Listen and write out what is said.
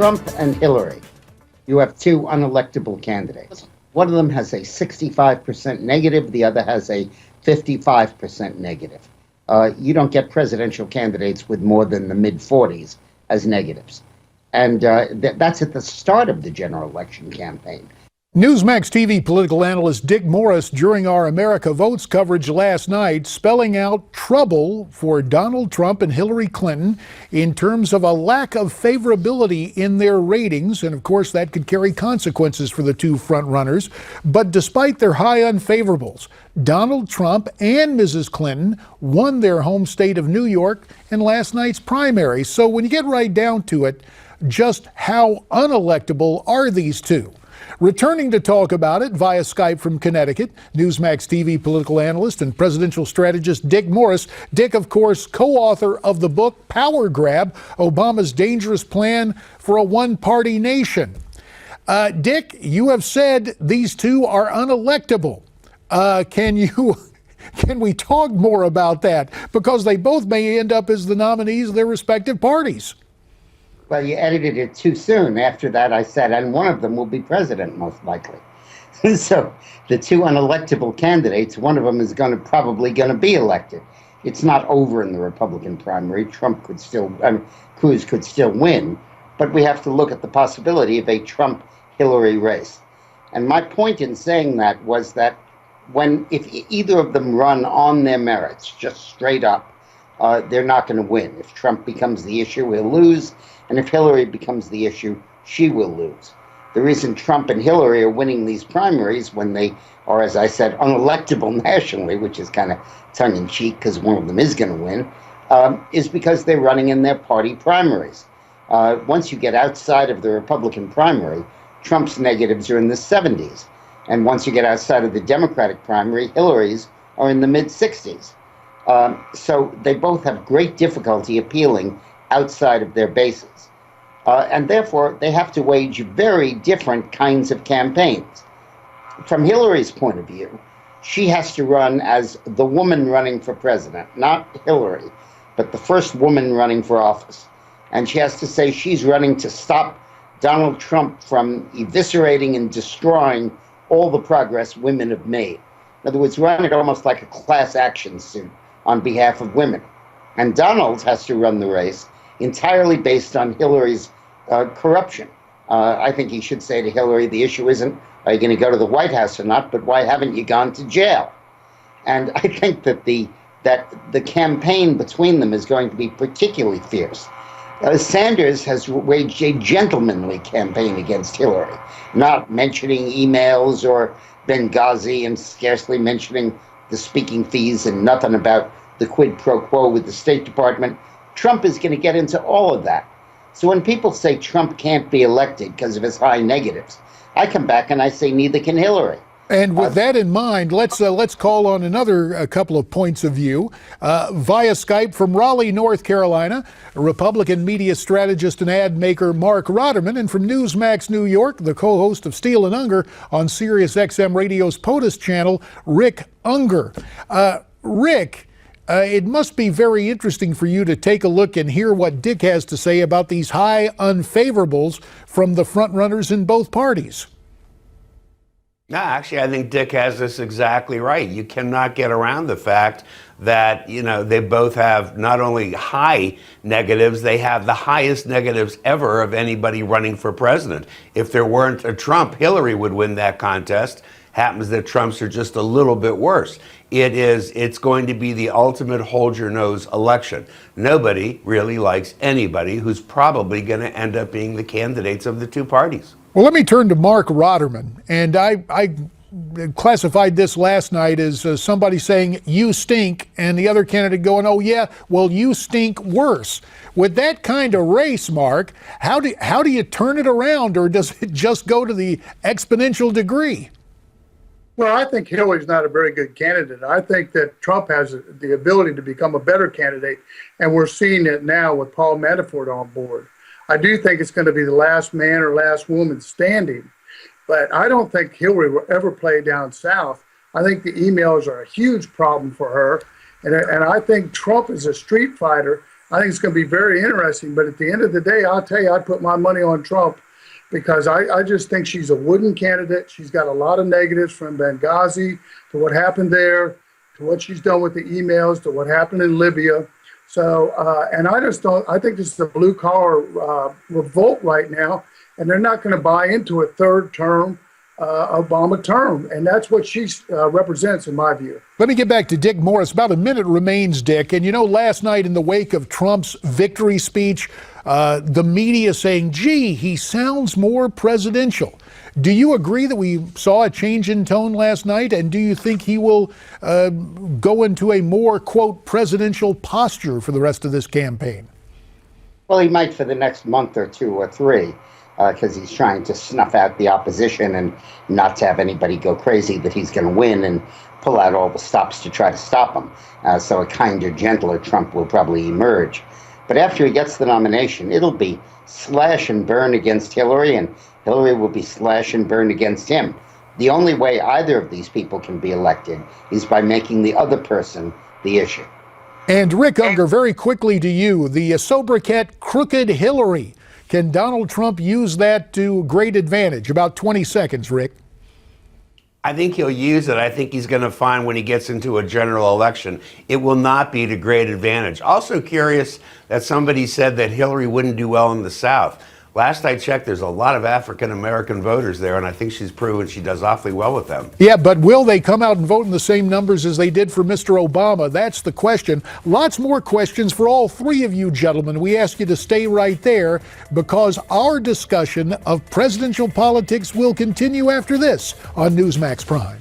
Trump and Hillary, you have two unelectable candidates. One of them has a 65% negative, the other has a 55% negative. You don't get presidential candidates with more than the mid-40s as negatives. And that's at the start of the general election campaign. Newsmax TV political analyst Dick Morris during our America Votes coverage last night spelling out trouble for Donald Trump and Hillary Clinton in terms of a lack of favorability in their ratings. And of course, that could carry consequences for the two frontrunners. But despite their high unfavorables, Donald Trump and Mrs. Clinton won their home state of New York in last night's primary. So when you get right down to it, just how unelectable are these two? Returning to talk about it via Skype from Connecticut, Newsmax TV political analyst and presidential strategist Dick Morris. Dick, of course, co-author of the book Power Grab, Obama's Dangerous Plan for a One-Party Nation. Dick, you have said these two are unelectable. Can we talk more about that? Because they both may end up as the nominees of their respective parties. Well, you edited it too soon. After that, I said, and one of them will be president, most likely. So the two unelectable candidates, one of them is probably going to be elected. It's not over in the Republican primary. Cruz could still win, but we have to look at the possibility of a Trump-Hillary race. And my point in saying that was that if either of them run on their merits, just straight up, they're not going to win. If Trump becomes the issue, he'll lose. And if Hillary becomes the issue, she will lose. The reason Trump and Hillary are winning these primaries when they are, as I said, unelectable nationally, which is kind of tongue-in-cheek because one of them is going to win, is because they're running in their party primaries. Once you get outside of the Republican primary, Trump's negatives are in the 70s. And once you get outside of the Democratic primary, Hillary's are in the mid-60s. So they both have great difficulty appealing outside of their bases. And therefore, they have to wage very different kinds of campaigns. From Hillary's point of view, she has to run as the woman running for president, not Hillary, but the first woman running for office. And she has to say she's running to stop Donald Trump from eviscerating and destroying all the progress women have made. In other words, run it almost like a class action suit on behalf of women. And Donald has to run the race entirely based on Hillary's corruption. I think he should say to Hillary, the issue isn't, are you going to go to the White House or not, but why haven't you gone to jail? And I think that the campaign between them is going to be particularly fierce. Sanders has waged a gentlemanly campaign against Hillary, not mentioning emails or Benghazi and scarcely mentioning the speaking fees and nothing about the quid pro quo with the State Department. Trump is going to get into all of that. So when people say Trump can't be elected because of his high negatives, I come back and I say neither can Hillary. And with that in mind, let's call on another couple of points of view. Via Skype from Raleigh, North Carolina, Republican media strategist and ad maker Mark Rotterman, and from Newsmax New York, the co-host of Steele Ungar on SiriusXM Radio's POTUS channel, Rick Ungar. Rick, it must be very interesting for you to take a look and hear what Dick has to say about these high unfavorables from the frontrunners in both parties. No, actually, I think Dick has this exactly right. You cannot get around the fact that, they both have not only high negatives, they have the highest negatives ever of anybody running for president. If there weren't a Trump, Hillary would win that contest. Happens that Trump's are just a little bit worse. It's going to be the ultimate hold your nose election. Nobody really likes anybody who's probably going to end up being the candidates of the two parties. Well, let me turn to Mark Rotterman, and I classified this last night as somebody saying, you stink, and the other candidate going, oh yeah, well, you stink worse. With that kind of race, Mark, how do you turn it around, or does it just go to the exponential degree? Well, I think Hillary's not a very good candidate. I think that Trump has the ability to become a better candidate, and we're seeing it now with Paul Manafort on board. I do think it's going to be the last man or last woman standing, but I don't think Hillary will ever play down south. I think the emails are a huge problem for her, and I think Trump is a street fighter I think it's going to be very interesting. But at the end of the day, I'll tell you, I put my money on Trump because I just think she's a wooden candidate. She's got a lot of negatives from Benghazi to what happened there, to what she's done with the emails, to what happened in Libya. So, and I just don't, I think this is a blue collar revolt right now, and they're not going to buy into a third term Obama term. And that's what she represents, in my view. Let me get back to Dick Morris. About a minute remains, Dick. And you know, last night in the wake of Trump's victory speech, the media saying, gee, he sounds more presidential. Do you agree that we saw a change in tone last night? And do you think he will go into a more, quote, presidential posture for the rest of this campaign? Well, he might for the next month or two or three, because he's trying to snuff out the opposition and not to have anybody go crazy that he's going to win and pull out all the stops to try to stop him. So a kinder, gentler Trump will probably emerge. But after he gets the nomination, it'll be slash and burn against Hillary, and Hillary will be slash and burn against him. The only way either of these people can be elected is by making the other person the issue. And Rick Ungar, very quickly to you, the sobriquet Crooked Hillary. Can Donald Trump use that to great advantage? About 20 seconds, Rick. I think he'll use it. I think he's going to find when he gets into a general election, it will not be to great advantage. Also curious that somebody said that Hillary wouldn't do well in the South. Last I checked, there's a lot of African-American voters there, and I think she's proven she does awfully well with them. Yeah, but will they come out and vote in the same numbers as they did for Mr. Obama? That's the question. Lots more questions for all three of you gentlemen. We ask you to stay right there because our discussion of presidential politics will continue after this on Newsmax Prime.